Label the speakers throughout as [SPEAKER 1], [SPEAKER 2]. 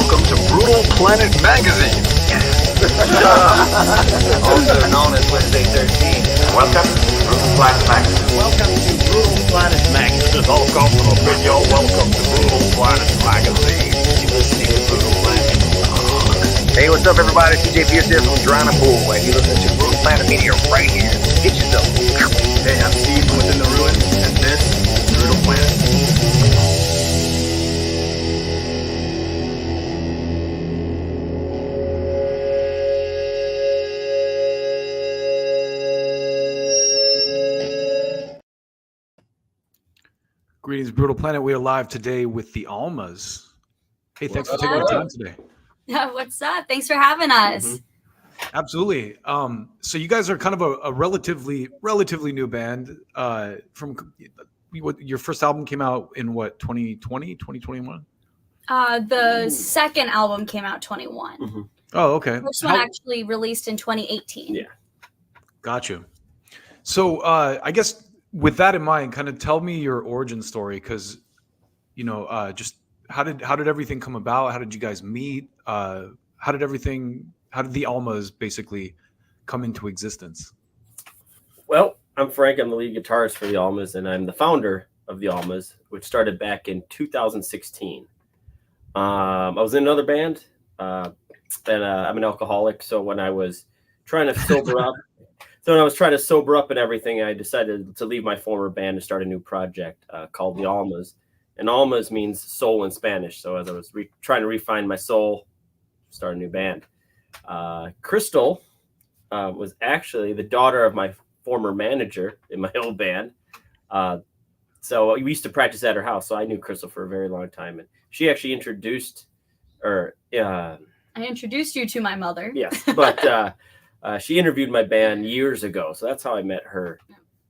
[SPEAKER 1] welcome to Brutal Planet Magazine.
[SPEAKER 2] Also known as Wednesday 13.
[SPEAKER 3] Welcome to Brutal Planet Magazine.
[SPEAKER 2] Welcome to Brutal Planet Magazine.
[SPEAKER 1] Welcome to the video. Welcome to Brutal Planet Magazine.
[SPEAKER 2] You're listening to Brutal Planet.
[SPEAKER 3] Hey, what's up, everybody? CJ Pierce here from Drowning Pool, and you're listening to Brutal Planet Media right here. Get yourself.
[SPEAKER 1] Hey, I'm Steve from Within the Ruins, and this is Brutal Planet.
[SPEAKER 4] Greetings, Brutal Planet. We are live today with the Almas. Hey, thanks for taking the time today.
[SPEAKER 5] What's up? Thanks for having us.
[SPEAKER 4] Mm-hmm. Absolutely. So you guys are kind of a relatively new band. Your first album came out in what, 2020, 2021?
[SPEAKER 5] The second album came out 21.
[SPEAKER 4] Mm-hmm. Oh, okay.
[SPEAKER 5] The first one actually released in 2018.
[SPEAKER 2] Yeah.
[SPEAKER 4] Got you. So I guess with that in mind, kind of tell me your origin story, because just how did everything come about? How did you guys meet? How did the Almas basically come into existence?
[SPEAKER 6] Well, I'm Frank. I'm the lead guitarist for the Almas, and I'm the founder of the Almas, which started back in 2016. I was in another band, and I'm an alcoholic. So when I was trying to sober up, and everything, I decided to leave my former band and start a new project called the Almas. And Almas means soul in Spanish. So as I was trying to refine my soul, start a new band. Crystal was actually the daughter of my former manager in my old band. So we used to practice at her house. So I knew Crystal for a very long time. And she actually introduced her. I
[SPEAKER 5] introduced you to my mother.
[SPEAKER 6] Yes, but she interviewed my band years ago. So that's how I met her.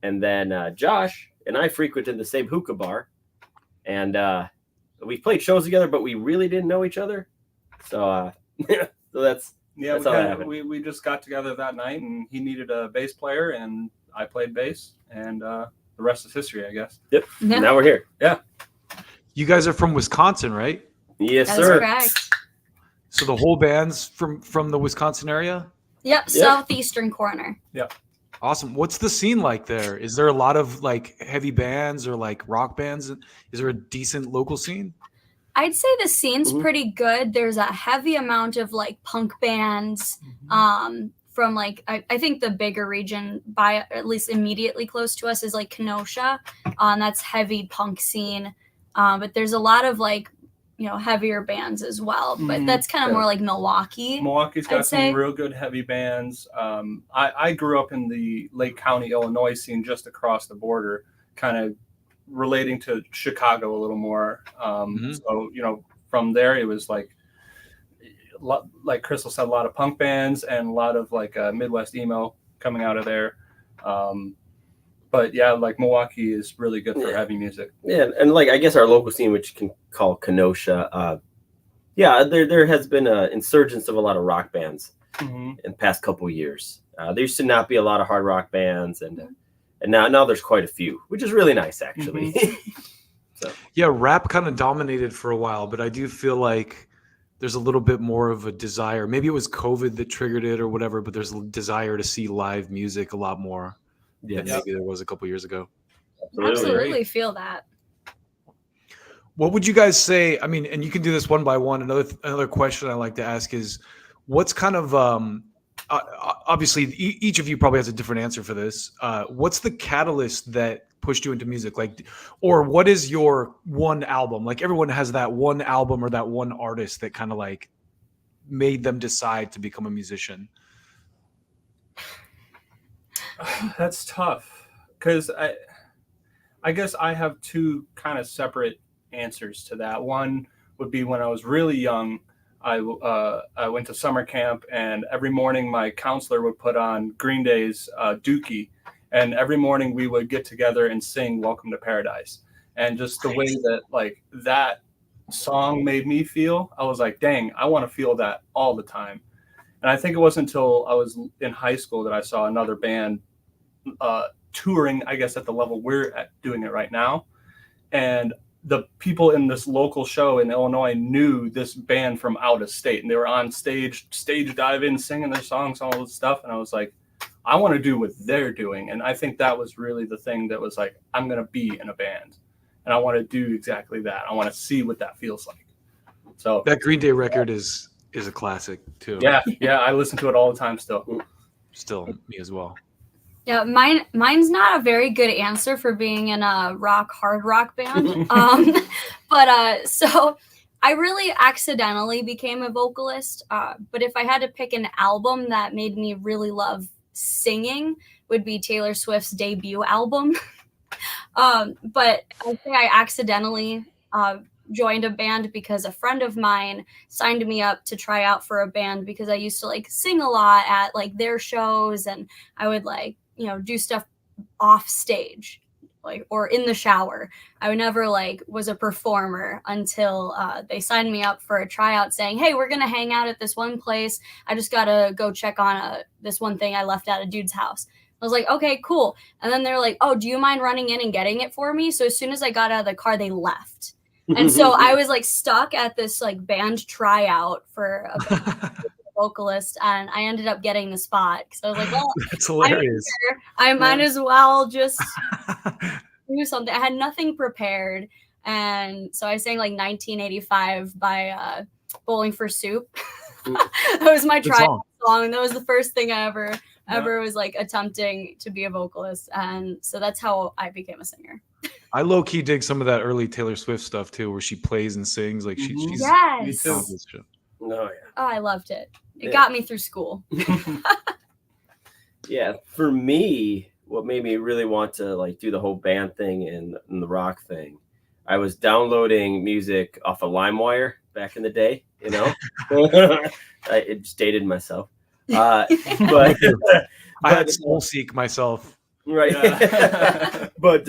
[SPEAKER 6] And then Josh and I frequented the same hookah bar. And we played shows together, but we really didn't know each other. So, that's how that happened.
[SPEAKER 7] We just got together that night, and he needed a bass player, and I played bass, and the rest is history, I guess.
[SPEAKER 6] Yep.
[SPEAKER 5] Yeah.
[SPEAKER 6] Now we're here.
[SPEAKER 7] Yeah.
[SPEAKER 4] You guys are from Wisconsin, right?
[SPEAKER 6] Yes,
[SPEAKER 5] That
[SPEAKER 6] sir.
[SPEAKER 5] is correct.
[SPEAKER 4] So the whole band's from the Wisconsin area?
[SPEAKER 5] Yep, southeastern corner.
[SPEAKER 7] Yep.
[SPEAKER 4] Awesome. What's the scene like there? Is there a lot of like heavy bands or like rock bands? Is there a decent local scene?
[SPEAKER 5] I'd say the scene's pretty good. There's a heavy amount of like punk bands from like, I think the bigger region by at least immediately close to us is like Kenosha. That's heavy punk scene. But there's a lot of like, heavier bands as well. But that's kind of more like Milwaukee.
[SPEAKER 7] Milwaukee's got
[SPEAKER 5] I'd
[SPEAKER 7] some
[SPEAKER 5] say.
[SPEAKER 7] real good heavy bands. I grew up in the Lake County, Illinois scene just across the border, kind of relating to Chicago a little more. So, from there, it was like Crystal said, a lot of punk bands and a lot of like Midwest emo coming out of there. But yeah, like Milwaukee is really good for heavy music.
[SPEAKER 6] Yeah, and like I guess our local scene, which you can call Kenosha, there has been an insurgence of a lot of rock bands in the past couple of years. There used to not be a lot of hard rock bands, and now there's quite a few, which is really nice, actually.
[SPEAKER 4] Yeah, rap kind of dominated for a while, but I do feel like there's a little bit more of a desire. Maybe it was COVID that triggered it or whatever, but there's a desire to see live music a lot more than maybe there was a couple years ago.
[SPEAKER 5] Absolutely feel that.
[SPEAKER 4] What would you guys say? I mean, and you can do this one by one. Another question I like to ask is, what's kind of obviously each of you probably has a different answer for this. What's the catalyst that pushed you into music? Like, or what is your one album? Like everyone has that one album or that one artist that kind of like made them decide to become a musician.
[SPEAKER 7] That's tough because I guess I have two kind of separate answers to that. One would be when I was really young, I went to summer camp, and every morning my counselor would put on Green Day's Dookie, and every morning we would get together and sing Welcome to Paradise. And just the way that like that song made me feel, I was like, dang, I want to feel that all the time. And I think it wasn't until I was in high school that I saw another band touring, I guess, at the level we're at doing it right now. And the people in this local show in Illinois knew this band from out of state, and they were on stage diving, singing their songs, all this stuff. And I was like, I want to do what they're doing. And I think that was really the thing that was like, I'm going to be in a band and I want to do exactly that. I want to see what that feels like. So
[SPEAKER 4] that Green Day record is a classic too.
[SPEAKER 7] Yeah. I listen to it all the time still.
[SPEAKER 4] Still me as well.
[SPEAKER 5] Yeah, mine's not a very good answer for being in a hard rock band. But so I really accidentally became a vocalist. But if I had to pick an album that made me really love singing, would be Taylor Swift's debut album. But I think I accidentally joined a band because a friend of mine signed me up to try out for a band because I used to like sing a lot at like their shows, and I would like, you know, do stuff off stage, like, or in the shower. I would never like was a performer until they signed me up for a tryout saying, hey, we're going to hang out at this one place. I just got to go check on this one thing I left at a dude's house. I was like, okay, cool. And then they're like, oh, do you mind running in and getting it for me? So as soon as I got out of the car, they left. And so I was like stuck at this like band tryout for a vocalist, and I ended up getting the spot. So I was like, well,
[SPEAKER 4] that's hilarious.
[SPEAKER 5] I might as well just do something. I had nothing prepared. And so I sang like 1985 by Bowling for Soup. That was my tryout song. And that was the first thing I ever was like attempting to be a vocalist. And so that's how I became a singer.
[SPEAKER 4] I low key dig some of that early Taylor Swift stuff too, where she plays and sings. Like she's
[SPEAKER 5] yes.
[SPEAKER 6] Oh yeah.
[SPEAKER 5] Oh, I loved it. It got me through school.
[SPEAKER 6] Yeah, for me, what made me really want to like do the whole band thing and the rock thing, I was downloading music off of LimeWire back in the day. You know, I just dated myself. But
[SPEAKER 4] I had Soulseek myself.
[SPEAKER 6] Right. Yeah. But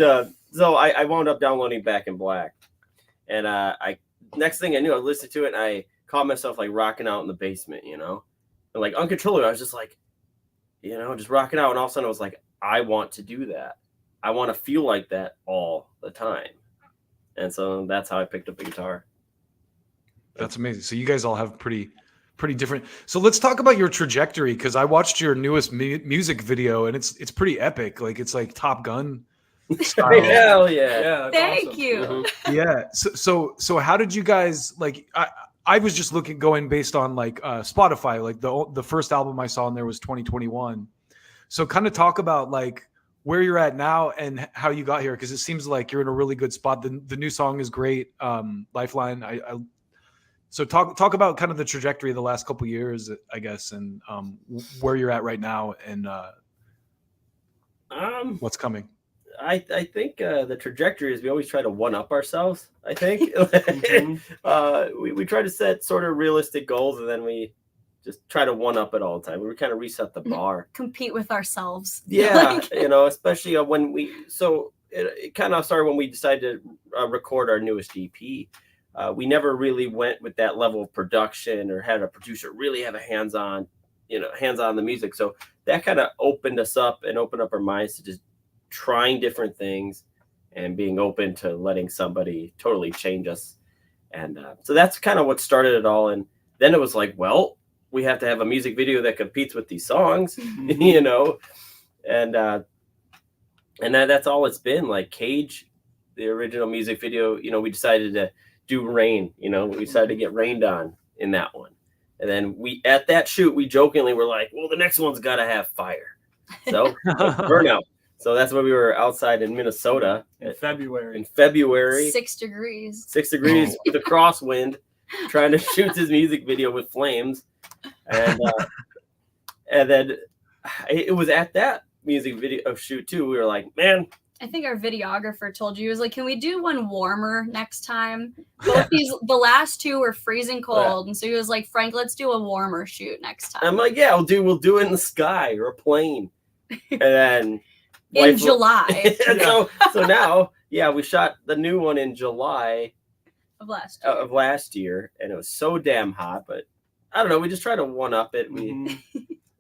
[SPEAKER 6] so I wound up downloading Back in Black, and I next thing I knew, I listened to it and I caught myself like rocking out in the basement, you know, and like uncontrollably, I was just like, you know, just rocking out, and all of a sudden I was like, I want to do that. I want to feel like that all the time, and so that's how I picked up the guitar.
[SPEAKER 4] That's amazing. So you guys all have pretty different. So let's talk about your trajectory, because I watched your newest music video and it's pretty epic. Like it's like Top Gun style.
[SPEAKER 6] Hell yeah!
[SPEAKER 5] Thank
[SPEAKER 7] awesome.
[SPEAKER 5] you.
[SPEAKER 6] Mm-hmm.
[SPEAKER 4] Yeah. So how did you guys like? I was just going based on like Spotify. Like the first album I saw in there was 2021. So kind of talk about like where you're at now and how you got here, because it seems like you're in a really good spot. The new song is great. Lifeline. So talk about kind of the trajectory of the last couple of years, I guess, and where you're at right now and what's coming.
[SPEAKER 6] I think the trajectory is we always try to one up ourselves. I think we try to set sort of realistic goals, and then we just try to one up it all the time. We kind of reset the bar,
[SPEAKER 5] compete with ourselves.
[SPEAKER 6] Yeah, you know, especially when it kind of started when we decided to record our newest EP. We never really went with that level of production or had a producer really have a hands on the music. So that kind of opened us up and opened up our minds to just trying different things and being open to letting somebody totally change us. And so that's kind of what started it all. And then it was like, well, we have to have a music video that competes with these songs, you know, and that's all it's been. Like Cage, the original music video, you know, we decided to do rain, you know, we decided to get rained on in that one. And then at that shoot, we jokingly were like, well, the next one's got to have fire. So burnout. So that's when we were outside in Minnesota
[SPEAKER 7] in February.
[SPEAKER 5] 6 degrees.
[SPEAKER 6] 6 degrees with a crosswind, trying to shoot this music video with flames. And then it was at that music video shoot too. We were like, man.
[SPEAKER 5] I think our videographer told you, he was like, can we do one warmer next time? The last two were freezing cold. And so he was like, Frank, let's do a warmer shoot next time.
[SPEAKER 6] I'm like, yeah, we'll do it in the sky or a plane. And then
[SPEAKER 5] in July.
[SPEAKER 6] So now, yeah, we shot the new one in July
[SPEAKER 5] of
[SPEAKER 6] last year, and it was so damn hot. But I don't know, we just try to one up it.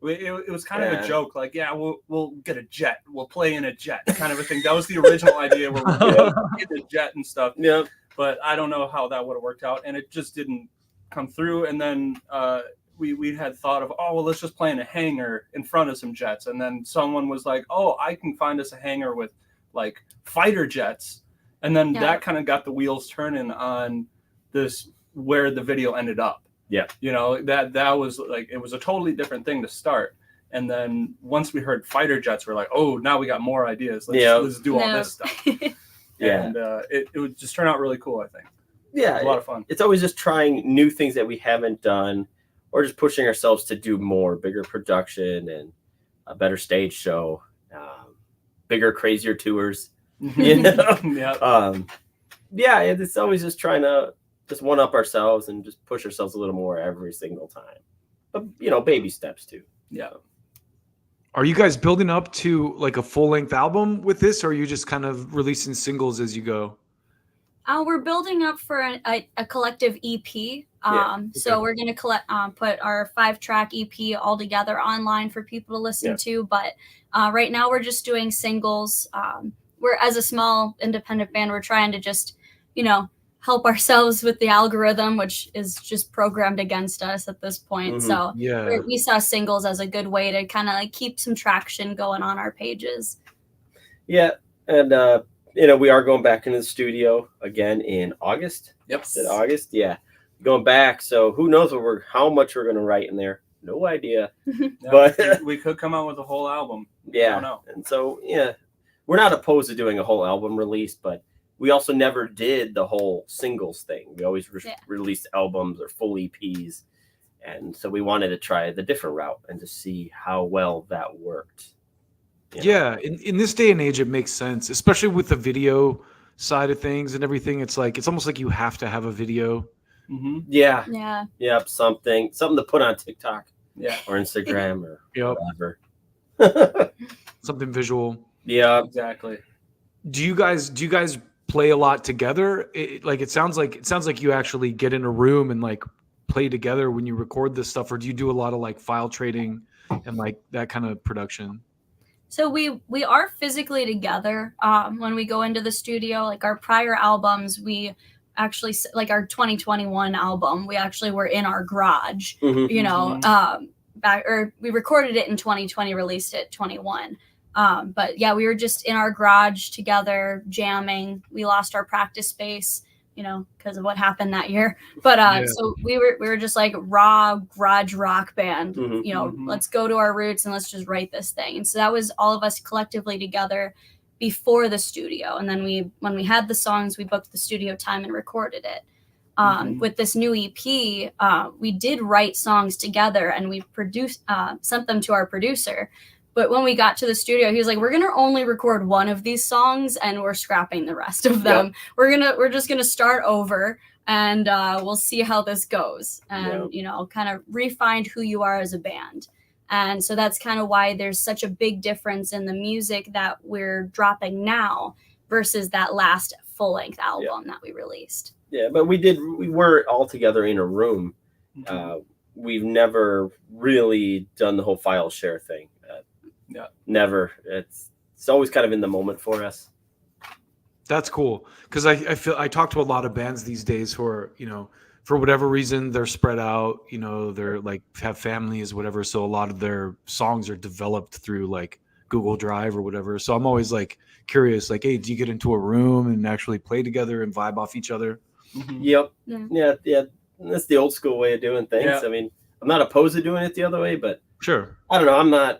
[SPEAKER 7] It was kind of a joke, like, yeah, we'll get a jet, we'll play in a jet, kind of a thing. That was the original idea, where we'll get a jet and stuff.
[SPEAKER 6] Yeah.
[SPEAKER 7] but I don't know how that would have worked out, and it just didn't come through. And then we had thought of, oh, well, let's just play in a hangar in front of some jets. And then someone was like, oh, I can find us a hangar with like fighter jets. And then that kind of got the wheels turning on this, where the video ended up.
[SPEAKER 6] Yeah.
[SPEAKER 7] You know, that was like, it was a totally different thing to start. And then once we heard fighter jets, we're like, oh, now we got more ideas. Let's do all this stuff. And it would just turn out really cool, I think.
[SPEAKER 6] Yeah.
[SPEAKER 7] It was a lot of fun.
[SPEAKER 6] It's always just trying new things that we haven't done, or just pushing ourselves to do more, bigger production and a better stage show, bigger, crazier tours. You know? It's always just trying to just one up ourselves and just push ourselves a little more every single time. But, you know, baby steps too.
[SPEAKER 7] Yeah.
[SPEAKER 4] Are you guys building up to like a full-length album with this, or are you just kind of releasing singles as you go?
[SPEAKER 5] We're building up for a collective EP. So we're going to put our 5-track EP all together online for people to listen to. But right now we're just doing singles. We're, as a small independent band, we're trying to just, you know, help ourselves with the algorithm, which is just programmed against us at this point. So we saw singles as a good way to kind of like keep some traction going on our pages. Yeah.
[SPEAKER 6] And, you know, we are going back into the studio again in August.
[SPEAKER 7] Yep.
[SPEAKER 6] Is it August? Yeah. Going back. So who knows how much we're going to write in there. No idea. But
[SPEAKER 7] we could come out with a whole album.
[SPEAKER 6] Yeah.
[SPEAKER 7] I don't know.
[SPEAKER 6] And so, we're not opposed to doing a whole album release, but we also never did the whole singles thing. We always released albums or full EPs. And so we wanted to try the different route and to see how well that worked.
[SPEAKER 4] Yeah. In this day and age, it makes sense, especially with the video side of things and everything. It's like, it's almost like you have to have a video.
[SPEAKER 7] Mm-hmm.
[SPEAKER 6] Yeah.
[SPEAKER 5] Yeah.
[SPEAKER 6] Yep. Something to put on TikTok.
[SPEAKER 7] Yeah.
[SPEAKER 6] Or Instagram or whatever.
[SPEAKER 4] Something visual.
[SPEAKER 6] Yeah.
[SPEAKER 7] Exactly.
[SPEAKER 4] Do you guys play a lot together? It sounds like you actually get in a room and like play together when you record this stuff, or do you do a lot of like file trading and like that kind of production?
[SPEAKER 5] So we are physically together when we go into the studio. Like our prior albums, we actually, like our 2021 album, we actually were in our garage. You know, we recorded it in 2020, released it 21. But yeah, we were just in our garage together jamming. We lost our practice space, you know, because of what happened that year. But so we were just like raw garage rock band, you know, let's go to our roots and let's just write this thing. And so that was all of us collectively together before the studio. And then when we had the songs, we booked the studio time and recorded it. With this new EP, we did write songs together and we sent them to our producer. But when we got to the studio, he was like, we're going to only record one of these songs and we're scrapping the rest of them. Yep. We're just going to start over and we'll see how this goes and, you know, kind of refine who you are as a band. And so that's kind of why there's such a big difference in the music that we're dropping now versus that last full length album that we released. Yeah, but
[SPEAKER 6] we were all together in a room. We've never really done the whole file share thing. Never. It's always kind of in the moment for us.
[SPEAKER 4] That's cool, because I feel I talk to a lot of bands these days who are, you know, for whatever reason they're spread out, you know, they're like have families, whatever, so a lot of their songs are developed through like Google Drive or whatever. So I'm always like curious, like, hey, do you get into a room and actually play together and vibe off each other?
[SPEAKER 6] Yep. Yeah. That's the old school way of doing things. I mean, I'm not opposed to doing it the other way, but
[SPEAKER 4] sure,
[SPEAKER 6] I don't know.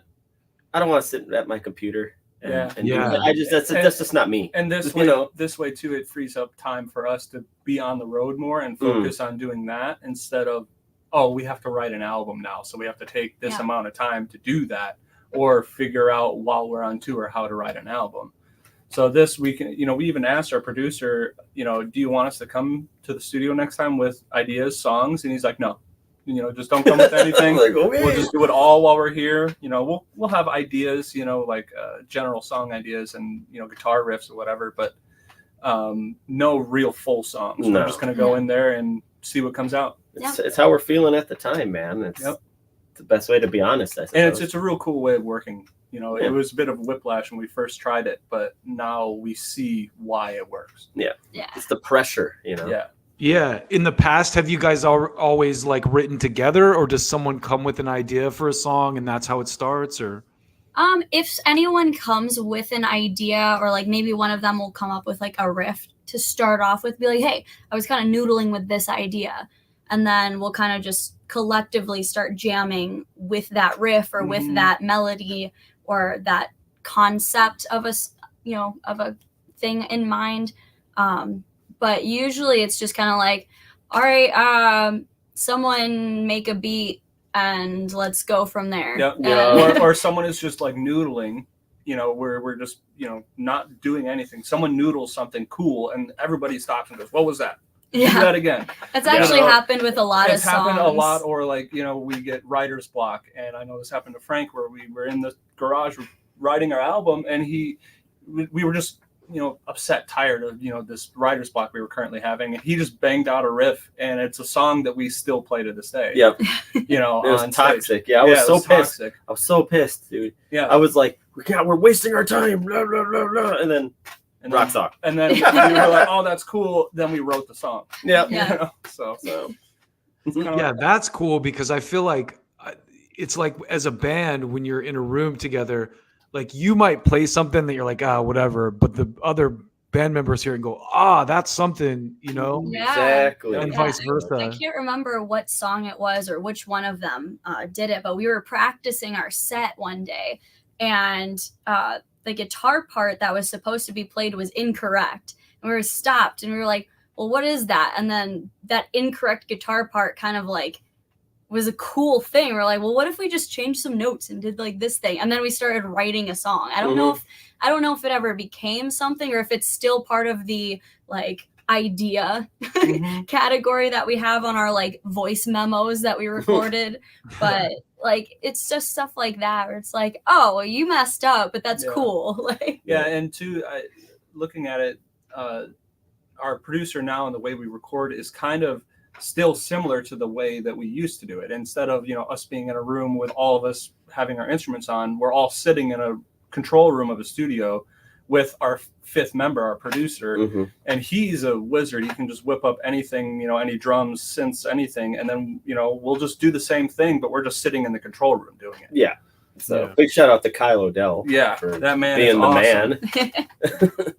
[SPEAKER 6] I don't want to sit at my computer. That's just not me.
[SPEAKER 7] And this way, this way too, it frees up time for us to be on the road more and focus on doing that instead of, we have to write an album now, so we have to take this amount of time to do that, or figure out while we're on tour how to write an album. So this we can, you know, we even asked our producer, you know, do you want us to come to the studio next time with ideas, songs? And he's like, no. You know, just don't come with anything.
[SPEAKER 6] Like, okay.
[SPEAKER 7] We'll just do it all while we're here. You know, we'll have ideas, you know, like general song ideas and, you know, guitar riffs or whatever, but no real full songs.
[SPEAKER 6] No.
[SPEAKER 7] We're just going to go in there and see what comes out.
[SPEAKER 6] It's how we're feeling at the time, man. It's the best way to be honest, I suppose.
[SPEAKER 7] And it's a real cool way of working, You know,
[SPEAKER 6] Yeah.
[SPEAKER 7] it was a bit of whiplash when we first tried it, but now we see why it works.
[SPEAKER 5] Yeah.
[SPEAKER 6] It's the pressure, you know.
[SPEAKER 7] Yeah.
[SPEAKER 4] Yeah. In the past, have you guys always like written together, or does someone come with an idea for a song and that's how it starts? Or
[SPEAKER 5] If anyone comes with an idea, or like maybe one of them will come up with like a riff to start off with, be like, hey, I was kind of noodling with this idea. And then we'll kind of just collectively start jamming with that riff or with that melody or that concept of of a thing in mind. But usually it's just kind of like, all right, someone make a beat and let's go from there.
[SPEAKER 7] Yeah. Or someone is just like noodling, you know, we're just, you know, not doing anything. Someone noodles something cool and everybody stops and goes, what was that? Do that again.
[SPEAKER 5] That's actually happened with a lot of songs.
[SPEAKER 7] It's happened a lot, or like, you know, we get writer's block. And I know this happened to Frank, where we were in the garage writing our album, and we were just, you know, upset, tired of, you know, this writer's block we were currently having. And he just banged out a riff, and it's a song that we still play to this day.
[SPEAKER 6] Yep.
[SPEAKER 7] You know,
[SPEAKER 6] it was
[SPEAKER 7] on
[SPEAKER 6] toxic.
[SPEAKER 7] stage.
[SPEAKER 6] Yeah, I was so pissed.
[SPEAKER 7] Toxic.
[SPEAKER 6] I was so pissed, dude.
[SPEAKER 7] Yeah.
[SPEAKER 6] I was like, we're wasting our time, blah, blah, blah, blah. And then rock song.
[SPEAKER 7] And then we were like, oh, that's cool. Then we wrote the song.
[SPEAKER 6] Yeah.
[SPEAKER 7] You know? So it's kind of
[SPEAKER 4] yeah, that's cool, because I feel like it's like as a band, when you're in a room together, like you might play something that you're like, whatever, but the other band members here and go, that's something, you know?
[SPEAKER 5] Yeah.
[SPEAKER 6] Exactly.
[SPEAKER 4] And vice versa.
[SPEAKER 5] I can't remember what song it was or which one of them did it, but we were practicing our set one day, and the guitar part that was supposed to be played was incorrect. And we were stopped and we were like, well, what is that? And then that incorrect guitar part kind of like was a cool thing. We're like, well, what if we just changed some notes and did like this thing? And then we started writing a song. I don't know if it ever became something, or if it's still part of the like idea category that we have on our like voice memos that we recorded. But like, it's just stuff like that where it's like, oh, well, you messed up, but that's cool. Like,
[SPEAKER 7] and looking at it, our producer now and the way we record is kind of still similar to the way that we used to do it. Instead of, you know, us being in a room with all of us having our instruments on, we're all sitting in a control room of a studio with our fifth member, our producer, and he's a wizard. He can just whip up anything, you know, any drums, synths, anything, and then, you know, we'll just do the same thing, but we're just sitting in the control room doing it.
[SPEAKER 6] Yeah. So big shout out to Kyle Odell.
[SPEAKER 7] Yeah,
[SPEAKER 6] for
[SPEAKER 7] that man
[SPEAKER 6] being
[SPEAKER 7] is
[SPEAKER 6] the
[SPEAKER 7] awesome.
[SPEAKER 6] man.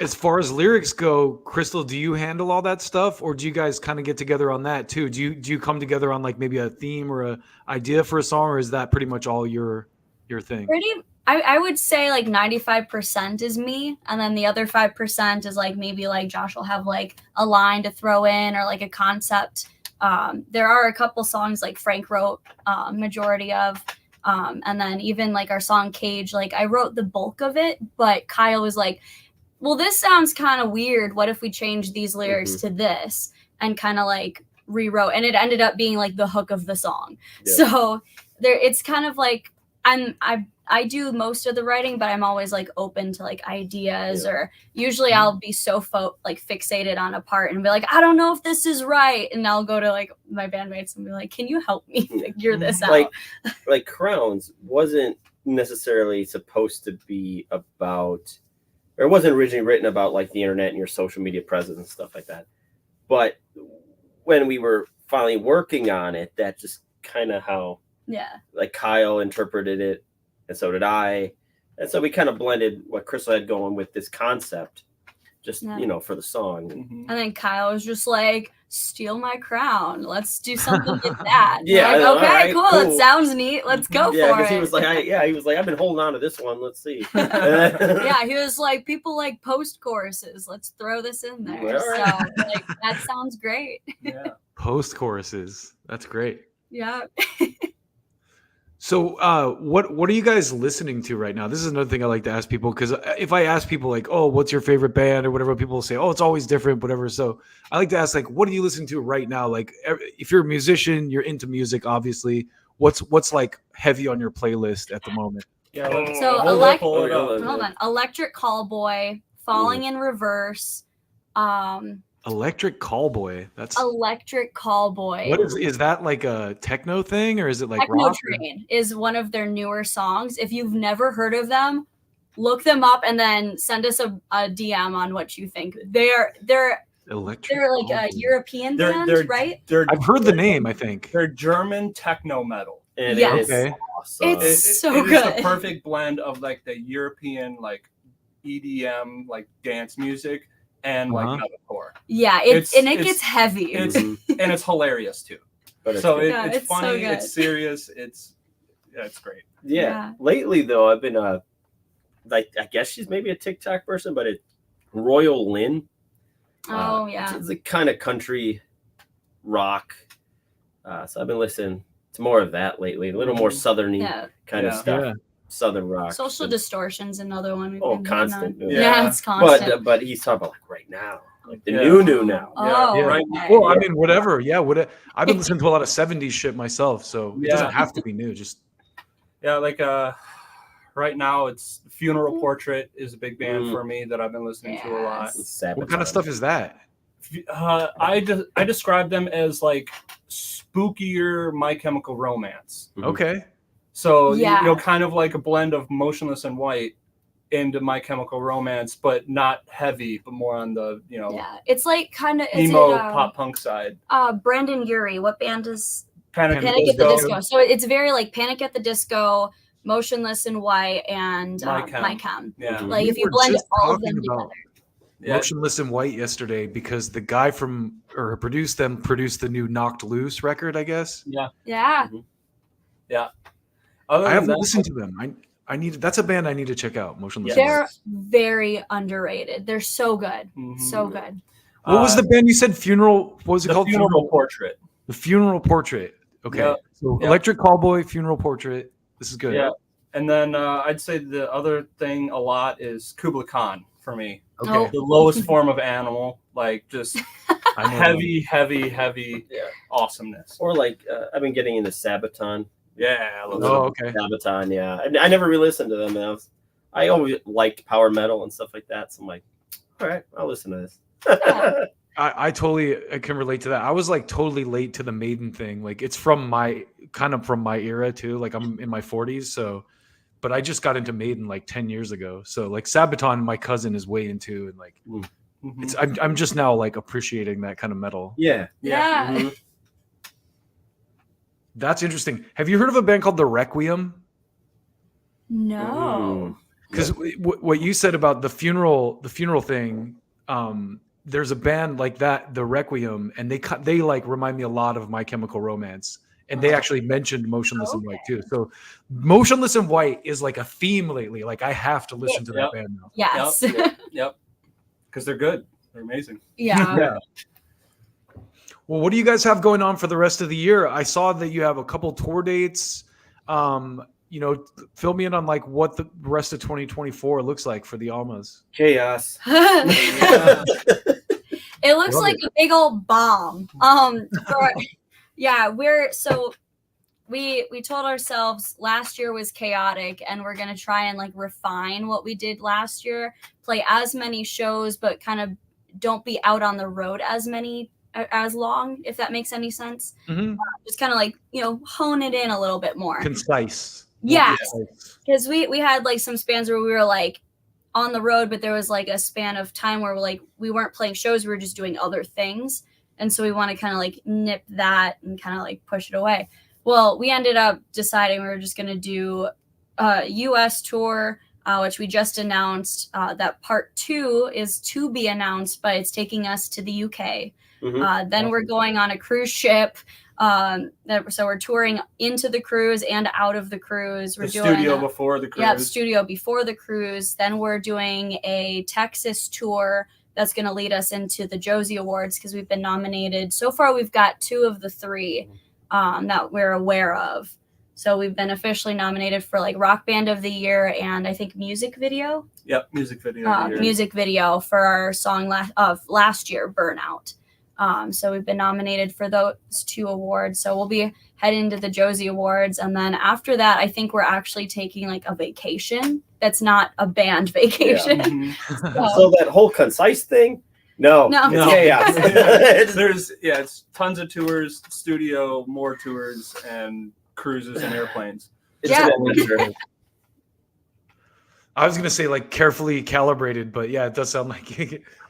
[SPEAKER 4] As far as lyrics go, Crystal, do you handle all that stuff, or do you guys kind of get together on that too? Do you come together on like maybe a theme or a idea for a song, or is that pretty much all your thing?
[SPEAKER 5] I would say like 95% is me, and then the other 5% is like maybe like Josh will have like a line to throw in or like a concept. There are a couple songs like Frank wrote majority of, and then even like our song Cage, like I wrote the bulk of it, but Kyle was like, well, this sounds kind of weird. What if we change these lyrics to this, and kind of like rewrote, and it ended up being like the hook of the song. Yeah. So it's kind of like I do most of the writing, but I'm always like open to like ideas, or usually I'll be so fixated on a part and be like, I don't know if this is right. And I'll go to like my bandmates and be like, can you help me figure this out?
[SPEAKER 6] Like Crowns wasn't necessarily supposed to be about, or it wasn't originally written about like the internet and your social media presence and stuff like that. But when we were finally working on it, that just kind of how like Kyle interpreted it, and so did I. And so we kind of blended what Crystal had going with this concept, just, you know, for the song.
[SPEAKER 5] And then Kyle was just like, steal my crown. Let's do something with that.
[SPEAKER 6] Yeah.
[SPEAKER 5] Like, okay,
[SPEAKER 6] right,
[SPEAKER 5] cool. It sounds neat. Let's go for it.
[SPEAKER 6] Yeah, because he was like, he was like, I've been holding on to this one. Let's see.
[SPEAKER 5] Yeah, he was like, people like post choruses. Let's throw this in there. So like, that sounds great.
[SPEAKER 7] Yeah.
[SPEAKER 4] Post choruses. That's great.
[SPEAKER 5] Yeah.
[SPEAKER 4] So what are you guys listening to right now? This is another thing I like to ask people, because if I ask people like, oh, what's your favorite band or whatever, people will say, oh, it's always different, whatever. So I like to ask, like, what are you listening to right now? Like, if you're a musician, you're into music, obviously. What's like heavy on your playlist at the moment?
[SPEAKER 7] Yeah.
[SPEAKER 5] So Electric Callboy, Falling in Reverse,
[SPEAKER 4] Electric Callboy. That's
[SPEAKER 5] Electric Callboy.
[SPEAKER 4] what is that like a techno thing or is it like
[SPEAKER 5] Techno
[SPEAKER 4] rock?
[SPEAKER 5] Train is one of their newer songs. If you've never heard of them, look them up and then send us a DM on what you think. They're
[SPEAKER 4] Electric.
[SPEAKER 5] like a
[SPEAKER 4] Callboy.
[SPEAKER 5] European band, right?
[SPEAKER 4] I've heard the name, I think.
[SPEAKER 7] They're German techno metal.
[SPEAKER 6] And
[SPEAKER 5] Yeah.
[SPEAKER 6] it is
[SPEAKER 4] Okay.
[SPEAKER 6] awesome.
[SPEAKER 5] It's so
[SPEAKER 7] it is
[SPEAKER 5] good.
[SPEAKER 7] the perfect blend of like the European like EDM like dance music and like metalcore.
[SPEAKER 5] Yeah, it gets heavy.
[SPEAKER 7] It's and it's hilarious too.
[SPEAKER 6] But it's
[SPEAKER 7] So
[SPEAKER 6] good.
[SPEAKER 5] Yeah,
[SPEAKER 7] it's
[SPEAKER 5] it's so
[SPEAKER 7] funny,
[SPEAKER 5] good.
[SPEAKER 7] it's serious, it's great.
[SPEAKER 6] Yeah. Lately though, I've been like I guess she's maybe a TikTok person, but it's Royal Lynn.
[SPEAKER 5] Oh yeah.
[SPEAKER 6] It's a kind of country rock. So I've been listening to more of that lately. A little more southerny
[SPEAKER 5] Yeah.
[SPEAKER 6] kind of stuff.
[SPEAKER 4] Yeah.
[SPEAKER 6] Southern rock.
[SPEAKER 5] Social Distortion's another one. We've
[SPEAKER 6] Oh,
[SPEAKER 5] been hitting
[SPEAKER 6] constant.
[SPEAKER 5] on.
[SPEAKER 7] Yeah.
[SPEAKER 5] Yeah, it's constant.
[SPEAKER 6] But he's talking about like right now. Like the
[SPEAKER 7] Yeah.
[SPEAKER 6] new now.
[SPEAKER 5] Oh,
[SPEAKER 4] Yeah.
[SPEAKER 7] Right.
[SPEAKER 5] okay.
[SPEAKER 4] Well, I mean, whatever. Yeah, I've been listening to a lot of 70s shit myself, so it
[SPEAKER 7] Yeah.
[SPEAKER 4] doesn't have to be new. Just
[SPEAKER 7] Yeah, like right now it's Funeral Portrait is a big band for me that I've been listening to a lot.
[SPEAKER 5] Yes.
[SPEAKER 4] what kind of stuff is that?
[SPEAKER 7] I describe them as like spookier My Chemical Romance.
[SPEAKER 6] Mhm.
[SPEAKER 4] Okay.
[SPEAKER 7] So
[SPEAKER 5] Yeah.
[SPEAKER 7] kind of like a blend of Motionless in White into My Chemical Romance, but not heavy, but more on the
[SPEAKER 5] Yeah, it's like kind of
[SPEAKER 7] emo pop punk side.
[SPEAKER 5] Brandon Urie. What band is
[SPEAKER 7] Panic
[SPEAKER 5] Panic at the
[SPEAKER 7] Disco.
[SPEAKER 5] Disco? So it's very like Panic at the Disco, Motionless in White, and
[SPEAKER 7] My Chem.
[SPEAKER 5] My Chem.
[SPEAKER 7] Yeah.
[SPEAKER 6] Mhm.
[SPEAKER 5] Like
[SPEAKER 4] We
[SPEAKER 5] if you
[SPEAKER 4] were
[SPEAKER 5] blend
[SPEAKER 4] just
[SPEAKER 5] all of
[SPEAKER 4] talking
[SPEAKER 5] them
[SPEAKER 4] about
[SPEAKER 5] together.
[SPEAKER 7] Yeah.
[SPEAKER 4] Motionless in White yesterday because the guy who produced the new Knocked Loose record, I guess.
[SPEAKER 5] Yeah.
[SPEAKER 7] Other
[SPEAKER 4] I
[SPEAKER 7] than
[SPEAKER 4] haven't
[SPEAKER 7] that,
[SPEAKER 4] listened to them. That's a band I need to check out. Motionless.
[SPEAKER 6] Yeah.
[SPEAKER 4] in White.
[SPEAKER 5] They're very underrated. They're so good.
[SPEAKER 7] Mhm.
[SPEAKER 5] So good.
[SPEAKER 4] What was the band you said? Funeral. What was it
[SPEAKER 7] the
[SPEAKER 4] called?
[SPEAKER 7] Funeral Portrait?
[SPEAKER 4] The Funeral Portrait. Okay.
[SPEAKER 7] Yep.
[SPEAKER 4] So
[SPEAKER 7] Yep.
[SPEAKER 4] Electric Callboy, Funeral Portrait. This is good.
[SPEAKER 7] Yeah. And then I'd say the other thing a lot is Kubla Khan for me.
[SPEAKER 4] Okay.
[SPEAKER 5] Oh.
[SPEAKER 7] The lowest form of animal, like just
[SPEAKER 4] I know
[SPEAKER 7] heavy
[SPEAKER 6] Yeah.
[SPEAKER 7] awesomeness.
[SPEAKER 6] Or like I've been getting into Sabaton.
[SPEAKER 7] Yeah, I love
[SPEAKER 4] them. Oh, okay.
[SPEAKER 6] Sabaton, yeah. I never really listened to them. And I always liked power metal and stuff like that. So I'm like, all right, I'll listen to this.
[SPEAKER 5] Yeah.
[SPEAKER 4] I can relate to that. I was like totally late to the Maiden thing. Like it's from my era too. Like I'm in my 40s, so but I just got into Maiden like 10 years ago. So like Sabaton, my cousin is way into, and like
[SPEAKER 7] Mhm.
[SPEAKER 4] it's I'm just now like appreciating that kind of metal.
[SPEAKER 6] Yeah.
[SPEAKER 5] Yeah.
[SPEAKER 6] Mhm.
[SPEAKER 4] That's interesting. Have you heard of a band called The Requiem?
[SPEAKER 5] No.
[SPEAKER 4] Because what you said about the funeral thing, there's a band like that, The Requiem, and they like remind me a lot of My Chemical Romance, and they actually mentioned Motionless in White too. So Motionless in White is like a theme lately. Like I have to listen to that
[SPEAKER 7] Yep.
[SPEAKER 4] band now.
[SPEAKER 5] Yes.
[SPEAKER 7] Yep. Because they're good. They're amazing.
[SPEAKER 5] Yeah.
[SPEAKER 4] Well, what do you guys have going on for the rest of the year? I saw that you have a couple tour dates. Fill me in on like what the rest of 2024 looks like for the Almas.
[SPEAKER 6] Chaos.
[SPEAKER 5] It looks
[SPEAKER 4] Love
[SPEAKER 5] like a big old bomb. We told ourselves last year was chaotic, and we're gonna try and like refine what we did last year. Play as many shows, but kind of don't be out on the road as long, if that makes any sense.
[SPEAKER 4] Mm-hmm.
[SPEAKER 5] Just kind of like hone it in a little bit more.
[SPEAKER 4] Concise.
[SPEAKER 5] Yeah,
[SPEAKER 4] Concise.
[SPEAKER 5] because we had like some spans where we were like on the road, but there was like a span of time where we weren't playing shows, we were just doing other things, and so we want to kind of like nip that and kind of like push it away. Well, we ended up deciding we were just going to do a US tour, which we just announced. That part 2 is to be announced, but it's taking us to the UK.
[SPEAKER 6] Mhm.
[SPEAKER 5] Then we're going on a cruise ship. So we're touring into the cruise and out of the cruise. We're
[SPEAKER 7] The
[SPEAKER 5] doing
[SPEAKER 7] studio before the cruise.
[SPEAKER 5] Yeah, studio before the cruise. Then we're doing a Texas tour that's going to lead us into the Josie Awards because we've been nominated. So far, we've got 2 of the 3 that we're aware of. So we've been officially nominated for like Rock Band of the Year and I think music video.
[SPEAKER 7] Yep, music video.
[SPEAKER 5] Music video for our song last year, Burnout. So we've been nominated for those 2 awards. So we'll be heading to the Josie Awards. And then after that, I think we're actually taking like a vacation. That's not a band vacation.
[SPEAKER 7] Mhm.
[SPEAKER 6] So that whole concise thing, No,
[SPEAKER 5] No.
[SPEAKER 6] it's chaos.
[SPEAKER 7] It's tons of tours, studio, more tours, and cruises and airplanes.
[SPEAKER 6] It's
[SPEAKER 5] Yeah.
[SPEAKER 6] an adventure.
[SPEAKER 4] I was gonna say like carefully calibrated, but yeah, it does sound like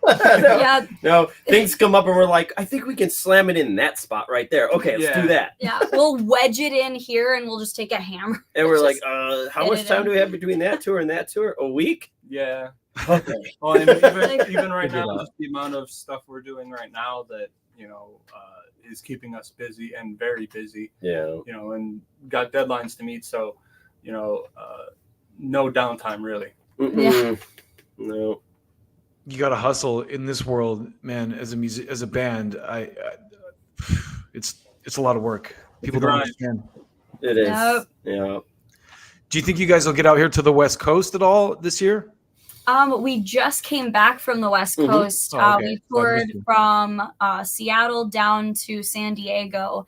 [SPEAKER 6] no,
[SPEAKER 5] Yeah,
[SPEAKER 6] no, things come up and we're like, I think we can slam it in that spot right there. Okay, let's do that.
[SPEAKER 5] yeah. We'll wedge it in here, and we'll just take a hammer.
[SPEAKER 6] And we're like,
[SPEAKER 5] Just
[SPEAKER 6] how
[SPEAKER 5] get
[SPEAKER 6] much
[SPEAKER 5] it
[SPEAKER 6] time
[SPEAKER 5] in.
[SPEAKER 6] do we have between that tour and that tour? A week?
[SPEAKER 7] Yeah.
[SPEAKER 6] Okay.
[SPEAKER 7] Well, and even right
[SPEAKER 4] Figure it
[SPEAKER 7] now,
[SPEAKER 4] out.
[SPEAKER 7] just the amount of stuff we're doing right now that is keeping us busy and very busy.
[SPEAKER 6] Yeah.
[SPEAKER 7] And got deadlines to meet. So, no downtime really.
[SPEAKER 6] Mm-mm. No.
[SPEAKER 4] you got to hustle in this world, man. As a band, it's a lot of work. People don't
[SPEAKER 7] grind.
[SPEAKER 4] understand.
[SPEAKER 6] It is.
[SPEAKER 5] Yep.
[SPEAKER 6] Yeah.
[SPEAKER 4] Do you think you guys will get out here to the West Coast at all this year?
[SPEAKER 5] We just came back from the West
[SPEAKER 6] Mhm.
[SPEAKER 5] Coast.
[SPEAKER 4] Oh, okay.
[SPEAKER 5] We
[SPEAKER 4] So I
[SPEAKER 5] toured
[SPEAKER 4] missed you.
[SPEAKER 5] from Seattle down to San Diego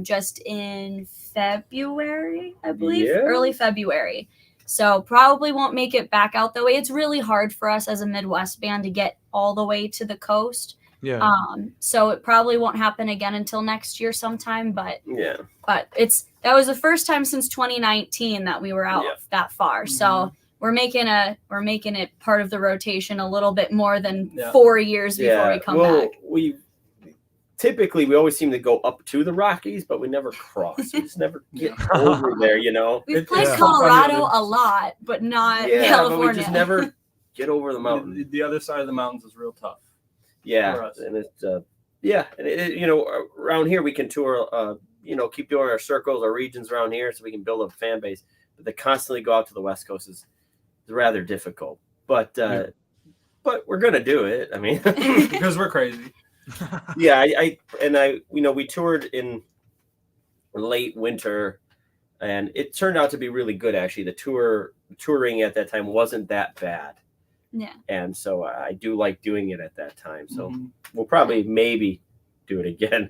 [SPEAKER 5] just in February, I believe,
[SPEAKER 6] Yeah.
[SPEAKER 5] early February. So probably won't make it back out that way. It's really hard for us as a Midwest band to get all the way to the coast.
[SPEAKER 4] Yeah.
[SPEAKER 5] So it probably won't happen again until next year sometime. But
[SPEAKER 6] Yeah.
[SPEAKER 5] that was the first time since 2019 that we were out
[SPEAKER 6] Yeah.
[SPEAKER 5] that far. So we're making it part of the rotation a little bit more than 4 years before we come back.
[SPEAKER 6] We always seem to go up to the Rockies, but we never cross. We just never get over there,
[SPEAKER 5] We've played
[SPEAKER 7] it's so
[SPEAKER 5] Colorado
[SPEAKER 7] funny.
[SPEAKER 5] a lot, but not
[SPEAKER 6] Yeah,
[SPEAKER 5] California.
[SPEAKER 6] but we just never get over the mountain.
[SPEAKER 7] The other side of the mountains is real tough. for
[SPEAKER 6] Yeah,
[SPEAKER 7] us.
[SPEAKER 6] and it's around here we can tour. Keep doing our circles, our regions around here, so we can build up a fan base. But to constantly go out to the West Coast is rather difficult. But we're gonna do it. I mean,
[SPEAKER 7] Because we're crazy.
[SPEAKER 6] yeah, we toured in late winter, and it turned out to be really good. Actually, the touring at that time wasn't that bad.
[SPEAKER 5] Yeah.
[SPEAKER 6] And so I do like doing it at that time. So
[SPEAKER 7] Mhm.
[SPEAKER 6] we'll probably maybe do it again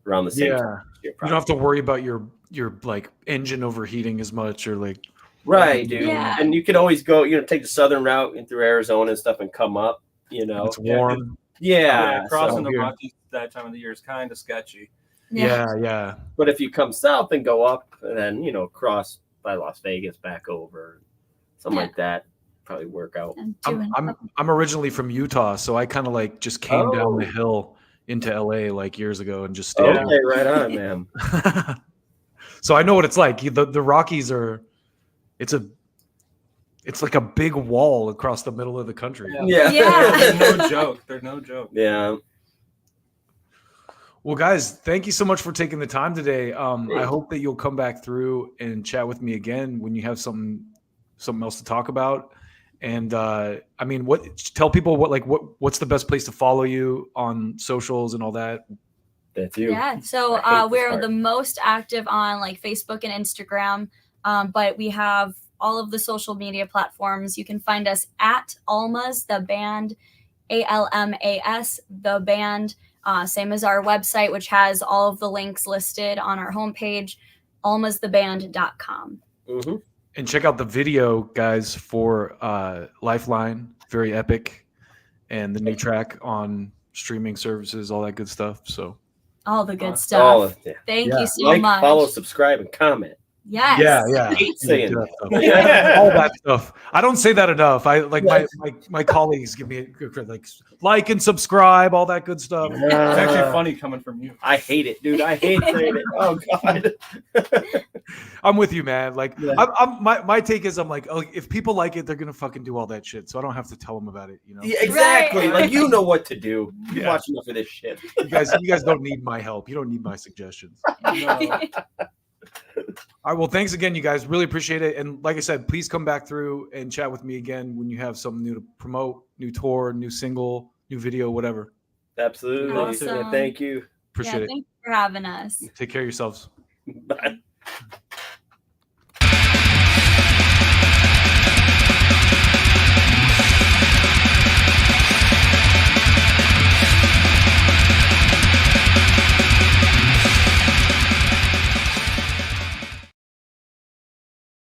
[SPEAKER 6] around the same
[SPEAKER 4] Yeah.
[SPEAKER 6] time.
[SPEAKER 4] You don't have to worry about your like engine overheating as much or like
[SPEAKER 6] Right, dude.
[SPEAKER 5] Yeah.
[SPEAKER 6] And you can always go, take the southern route and through Arizona and stuff and come up,
[SPEAKER 4] it's warm.
[SPEAKER 6] Yeah.
[SPEAKER 7] Crossing
[SPEAKER 6] so-
[SPEAKER 7] the Rockies that time of the year is kind of sketchy.
[SPEAKER 4] Yeah.
[SPEAKER 6] but if you come south and go up and then, cross by Las Vegas back over, something like that, probably work out.
[SPEAKER 5] And
[SPEAKER 4] I'm originally from Utah, so I kind of like just came down the
[SPEAKER 6] Oh.
[SPEAKER 4] hill into LA like years ago and just stayed.
[SPEAKER 6] Okay, right on, man.
[SPEAKER 4] So I know what it's like. The Rockies are it's like a big wall across the middle of the country.
[SPEAKER 6] Yeah.
[SPEAKER 5] Yeah.
[SPEAKER 7] They're no joke. They're no joke.
[SPEAKER 6] Yeah.
[SPEAKER 4] Well, guys, thank you so much for taking the time today. I hope that you'll come back through and chat with me again when you have something else to talk about. And tell people what's the best place to follow you on socials and all that.
[SPEAKER 6] That's you.
[SPEAKER 5] Yeah, so
[SPEAKER 6] I hate this
[SPEAKER 5] we're
[SPEAKER 6] part.
[SPEAKER 5] the most active on like Facebook and Instagram, but we have all of the social media platforms. You can find us at Almas the band, ALMAS the band. Same as our website, which has all of the links listed on our homepage, almastheband.com.
[SPEAKER 6] Mm-hmm.
[SPEAKER 4] And check out the video, guys, for Lifeline. Very epic. And the new track on streaming services, all that good stuff. So
[SPEAKER 5] All the good
[SPEAKER 6] All
[SPEAKER 5] stuff.
[SPEAKER 6] of it.
[SPEAKER 5] Thank
[SPEAKER 4] Yeah.
[SPEAKER 5] you so
[SPEAKER 6] Like,
[SPEAKER 5] much.
[SPEAKER 6] follow, subscribe, and comment.
[SPEAKER 5] Yes.
[SPEAKER 4] yeah.
[SPEAKER 6] Hate saying
[SPEAKER 4] Do
[SPEAKER 6] that.
[SPEAKER 4] that stuff. All that stuff. I don't say that enough. I like my colleagues give me a good credit, like and subscribe, all that good stuff.
[SPEAKER 7] It's actually funny coming from you.
[SPEAKER 6] I hate it, dude. I hate saying it. Oh God.
[SPEAKER 4] I'm with you, man. Like,
[SPEAKER 6] Yeah.
[SPEAKER 4] my take is, I'm like, oh, if people like it, they're gonna fucking do all that shit. So I don't have to tell them about it.
[SPEAKER 6] Yeah, exactly.
[SPEAKER 5] Right.
[SPEAKER 6] Like you know what to do. You
[SPEAKER 4] Yeah.
[SPEAKER 6] watch enough of this shit.
[SPEAKER 4] You guys don't need my help. You don't need my suggestions.
[SPEAKER 7] No.
[SPEAKER 4] All right. Well, thanks again, you guys. Really appreciate it. And like I said, please come back through and chat with me again when you have something new to promote, new tour, new single, new video, whatever.
[SPEAKER 6] Absolutely.
[SPEAKER 5] Awesome.
[SPEAKER 6] Yeah, thank you.
[SPEAKER 4] Appreciate it.
[SPEAKER 5] Thanks for having us.
[SPEAKER 4] Take care of yourselves.
[SPEAKER 6] Bye.